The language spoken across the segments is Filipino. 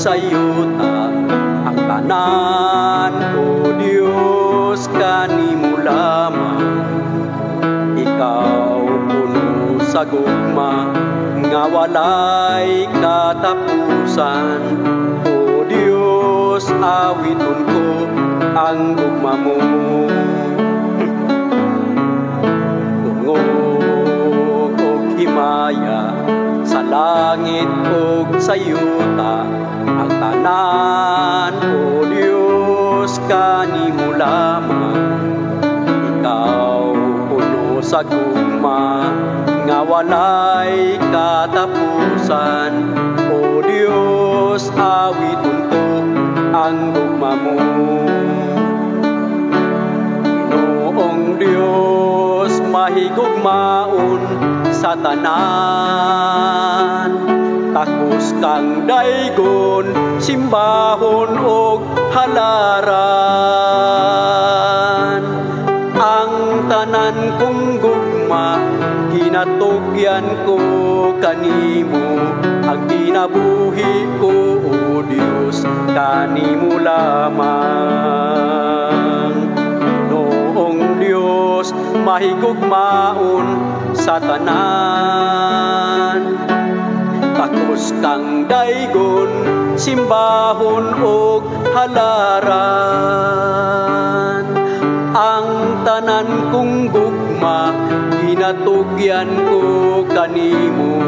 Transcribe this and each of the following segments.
sayo ta ang tanan, O Diyos, kanimo lamang. Ikaw puno sa gugma nga walay katapusan, O Diyos, awiton ko ang gugma mo. Tungog og himaya sa langit og sa yuta ang tanan, O Diyos, kanimo lamang. Ikaw puno sa gugma nga walay katapusan, O Diyos, awiton ko ang gugma mo. Ginoong Diyos, mahigugmaon sa tanan, takos kang daygon, simbahon og halaran. Ang tanan kong gugma, ginatugyan ko kanimo, ang kinabuhi ko, O Diyos, kanimo lamang. Noong Diyos, mahigugmaon sa tanan, takos kang daygon, simbahon og halaran. Ang tanan kong gugma, ginatugyan ko kanimo,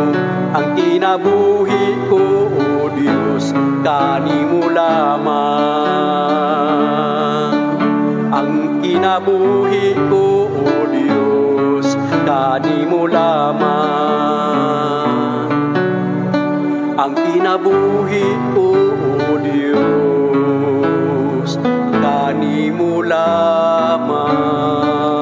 ang kinabuhi ko, O Diyos, kanimo lamang. Ang kinabuhi ko, O Diyos, kanimo lamang. Ang kinabuhi ko, O Diyos, kanimo lamang.